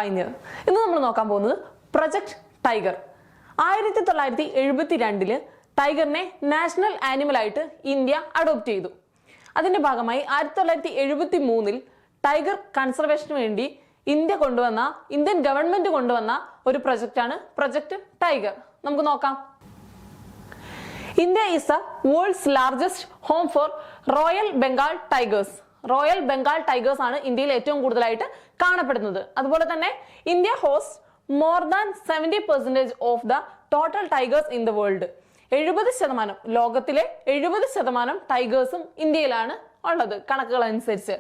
കഴിഞ്ഞത്. ഇന്ന് നമ്മൾ നോക്കാൻ പോകുന്നത് പ്രൊജക്ട് ടൈഗർ. 1972 ടൈഗറിനെ നാഷണൽ ആനിമൽ ആയിട്ട് ഇന്ത്യ അഡോപ്റ്റ് ചെയ്തു. അതിന്റെ ഭാഗമായി 1973 ടൈഗർ കൺസർവേഷന് വേണ്ടി ഇന്ത്യൻ ഗവൺമെന്റ് കൊണ്ടുവന്ന ഒരു പ്രൊജക്റ്റാണ് പ്രൊജക്ട് ടൈഗർ. നമുക്ക് നോക്കാം. India is the world's largest home for royal Bengal tigers. Royal Bengal tigers ആണ് ഇന്ത്യയിൽ ഏറ്റവും കൂടുതലായിട്ട് കാണപ്പെടുന്നത്. അതുപോലെ തന്നെ India host more than 70% of the total tigers in the world. 70%, ലോകത്തിലെ 70% ടൈഗേഴ്സും ഇന്ത്യയിലാണ് ഉള്ളത് കണക്കുകൾ അനുസരിച്ച്.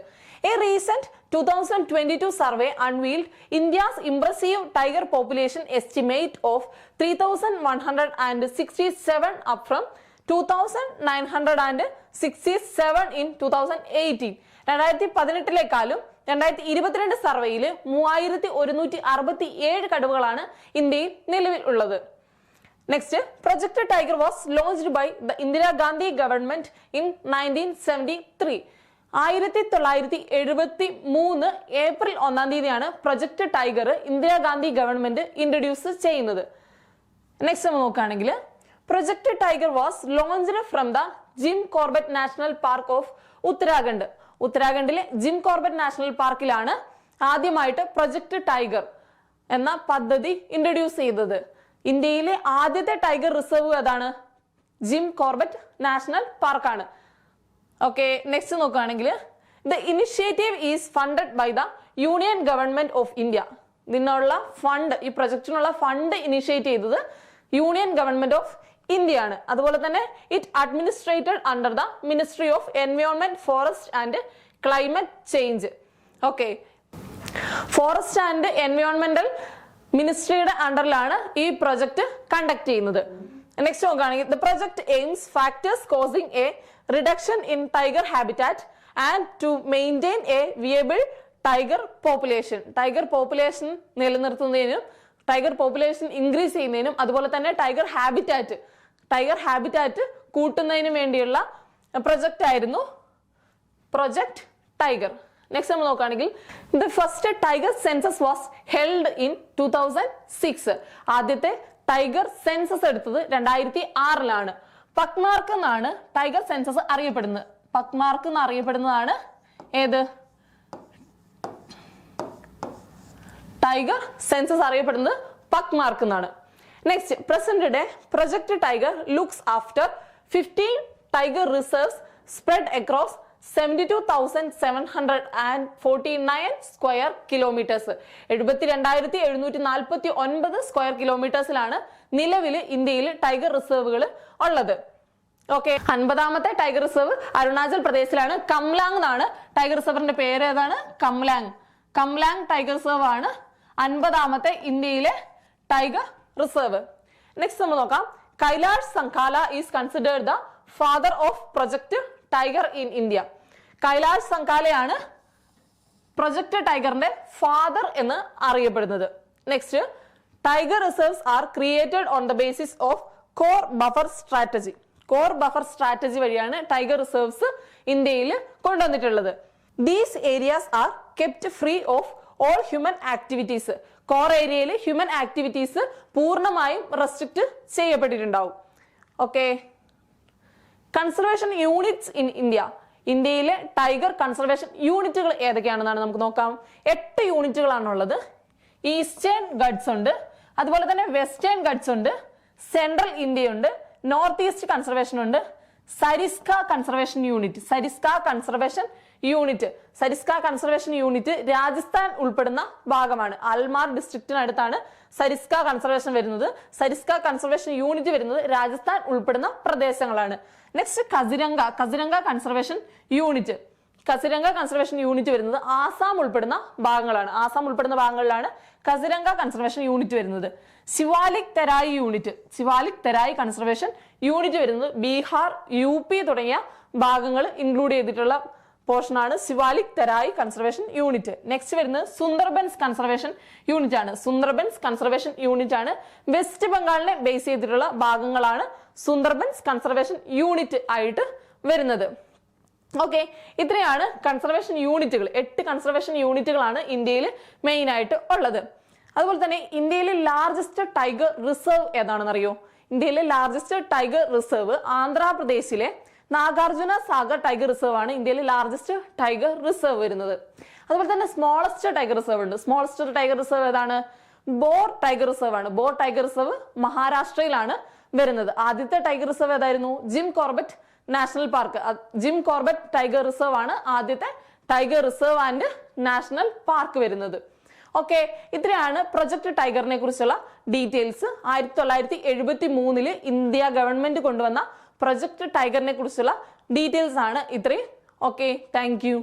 A recent 2022 survey unveiled India's impressive tiger population estimate of 3,167 up from 2,967 in 2018. 2018 2022 സർവേയിൽ 3167 കടുവകളാണ് ഇന്ത്യയിൽ നിലവിൽ ഉള്ളത്. Next, project tiger was launched by the Indira Gandhi government in 1973. 1973 April 1 തീയതിയാണ് project tiger Indira Gandhi government introduce ചെയ്യുന്നത്. നെക്സ്റ്റ് നമ്മൾ നോക്കുകയാണെങ്കിൽ project tiger was launched from the gym Corbett national park of Uttarakhand. ഉത്തരാഖണ്ഡിലെ gym Corbett national പാർക്കിലാണ് ആദ്യമായിട്ട് പ്രൊജക്ട് ടൈഗർ എന്ന പദ്ധതി introduce ചെയ്തത്. ഇന്ത്യയിലെ ആദ്യത്തെ ടൈഗർ റിസർവ് ഏതാണ്? ജിം കോർബറ്റ് നാഷണൽ പാർക്കാണ്. ഓക്കെ, നെക്സ്റ്റ് നോക്കുകയാണെങ്കിൽ the initiative is funded by the union government of India. ഇതിനുള്ള ഫണ്ട്, ഈ പ്രൊജക്ടിനുള്ള ഫണ്ട് ഇനിഷ്യേറ്റ് ചെയ്തത് യൂണിയൻ ഗവൺമെന്റ് ഓഫ് ഇന്ത്യ ആണ്. അതുപോലെ തന്നെ it administered under the ministry of environment, forest and climate change. Okay, forest and എൻവയോൺമെന്റൽ മിനിസ്ട്രിയുടെ അണ്ടറിലാണ് ഈ പ്രൊജക്ട് കണ്ടക്ട് ചെയ്യുന്നത്. നെക്സ്റ്റ് നോക്കുകയാണെങ്കിൽ the project aims factors causing a reduction in tiger habitat and to maintain a viable tiger population. Tiger population നിലനിർത്തുന്നതിനും tiger population increase ചെയ്യുന്നതിനും അതുപോലെ തന്നെ ടൈഗർ ഹാബിറ്റാറ്റ് കൂട്ടുന്നതിനും വേണ്ടിയുള്ള പ്രൊജക്റ്റ് ആയിരുന്നു പ്രൊജക്ട് ടൈഗർ. നെക്സ്റ്റ് നമ്മൾ നോക്കുകയാണെങ്കിൽ the first tiger census was held in 2006. ആദ്യത്തെ tiger census എടുത്തത് 2006 പക്മാർക്ക് എന്നാണ് ടൈഗർ സെൻസസ് അറിയപ്പെടുന്നത്. പക്മാർക്ക് എന്ന് അറിയപ്പെടുന്നതാണ് ഏത് ടൈഗർ സെൻസസ് അറിയപ്പെടുന്നത് പക്മാർക്ക് എന്നാണ്. Next, present day project tiger looks after 15 tiger reserves spread across 72,749 square kilometres. 72,749 square കിലോമീറ്റേഴ്സിലാണ് നിലവിൽ ഇന്ത്യയിൽ ടൈഗർ റിസർവുകൾ ഉള്ളത്. ഓക്കെ, 50ാമത്തെ ടൈഗർ റിസർവ് അരുണാചൽ പ്രദേശിലാണ്. കംലാങ് എന്നാണ് ടൈഗർ റിസർവിന്റെ പേര്. ഏതാണ്? കംലാങ് ടൈഗർ റിസർവ് ആണ് 50ാമത്തെ ഇന്ത്യയിലെ ടൈഗർ റിസർവ്. നെക്സ്റ്റ് നമ്മൾ നോക്കാം. Kailash Sankhala is considered the father of project tiger in India. Kailash സംഘാലയാണ് പ്രൊജക്ട് ടൈഗറിന്റെ ഫാദർ എന്ന് അറിയപ്പെടുന്നത്. Next, tiger reserves are created on the basis of core buffer strategy. Core buffer strategy വഴിയാണ് tiger reserves ഇന്ത്യയിൽ കൊണ്ടുവന്നിട്ടുള്ളത്. These areas are kept free of all human activities. Core ഏരിയയിൽ human activities പൂർണ്ണമായും restrict ചെയ്യപ്പെട്ടിട്ടുണ്ടാവും. Okay, conservation units in India. ഇന്ത്യയിലെ tiger conservation യൂണിറ്റുകൾ ഏതൊക്കെയാണെന്നാണ് നമുക്ക് നോക്കാം. 8 യൂണിറ്റുകളാണുള്ളത്. ഈസ്റ്റേൺ ഗഡ്സ് ഉണ്ട്, അതുപോലെ തന്നെ വെസ്റ്റേൺ ഗഡ്സ് ഉണ്ട്, സെൻട്രൽ ഇന്ത്യ ഉണ്ട്, നോർത്ത് ഈസ്റ്റ് കൺസർവേഷൻ ഉണ്ട്, സരിസ്ക കൺസർവേഷൻ യൂണിറ്റ് രാജസ്ഥാൻ ഉൾപ്പെടുന്ന ഭാഗമാണ്. ആൽമാർ ഡിസ്ട്രിക്റ്റിനടുത്താണ് സരിസ്ക കൺസർവേഷൻ വരുന്നത്. സരിസ്ക കൺസർവേഷൻ യൂണിറ്റ് വരുന്നത് രാജസ്ഥാൻ ഉൾപ്പെടുന്ന പ്രദേശങ്ങളാണ്. നെക്സ്റ്റ്, കസിരംഗ കൺസർവേഷൻ യൂണിറ്റ് വരുന്നത് ആസാം ഉൾപ്പെടുന്ന ഭാഗങ്ങളിലാണ് കസിരംഗ കൺസർവേഷൻ യൂണിറ്റ് വരുന്നത്. ശിവാലിക് തെരായി കൺസർവേഷൻ യൂണിറ്റ് വരുന്നത് ബീഹാർ, UP തുടങ്ങിയ ഭാഗങ്ങൾ ഇൻക്ലൂഡ് ചെയ്തിട്ടുള്ള പോർഷനാണ് ശിവാലിക് തെരായി കൺസർവേഷൻ യൂണിറ്റ്. നെക്സ്റ്റ് വരുന്നത് സുന്ദർബൻസ് കൺസർവേഷൻ യൂണിറ്റ് ആണ്. വെസ്റ്റ് ബംഗാളിനെ ബേസ് ചെയ്തിട്ടുള്ള ഭാഗങ്ങളാണ് സുന്ദർബൻസ് കൺസർവേഷൻ യൂണിറ്റ് ആയിട്ട് വരുന്നത്. ഓക്കെ, ഇത്രയാണ് കൺസർവേഷൻ യൂണിറ്റുകൾ. 8 കൺസർവേഷൻ യൂണിറ്റുകളാണ് ഇന്ത്യയിൽ മെയിൻ ആയിട്ട് ഉള്ളത്. അതുപോലെ തന്നെ ഇന്ത്യയിലെ ലാർജസ്റ്റ് ടൈഗർ റിസർവ് ഏതാണെന്ന് അറിയോ? ഇന്ത്യയിലെ ലാർജസ്റ്റ് ടൈഗർ റിസർവ് ആന്ധ്രാപ്രദേശിലെ നാഗാർജുന സാഗർ ടൈഗർ റിസർവ് ആണ് ഇന്ത്യയിലെ ലാർജസ്റ്റ് ടൈഗർ റിസർവ് വരുന്നത്. അതുപോലെ തന്നെ സ്മോളസ്റ്റ് ടൈഗർ റിസർവ് ഉണ്ട്. സ്മോളസ്റ്റ് ടൈഗർ റിസർവ് ഏതാണ്? ബോർ ടൈഗർ റിസർവ് ആണ്. ബോർ ടൈഗർ റിസർവ് മഹാരാഷ്ട്രയിലാണ് വരുന്നത്. ആദ്യത്തെ ടൈഗർ റിസർവ് ഏതായിരുന്നു? Gym Corbett national park. Jim Corbett tiger reserve ആണ് ആദ്യത്തെ tiger reserve and national park വരുന്നത്. ഓക്കെ, ഇത്രയാണ് പ്രൊജക്ട് ടൈഗറിനെ കുറിച്ചുള്ള ഡീറ്റെയിൽസ്. 1973 ഇന്ത്യ ഗവൺമെന്റ് കൊണ്ടുവന്ന പ്രൊജക്ട് ടൈഗറിനെ കുറിച്ചുള്ള ഡീറ്റെയിൽസ് ആണ് ഇത്രയും. Okay, thank you.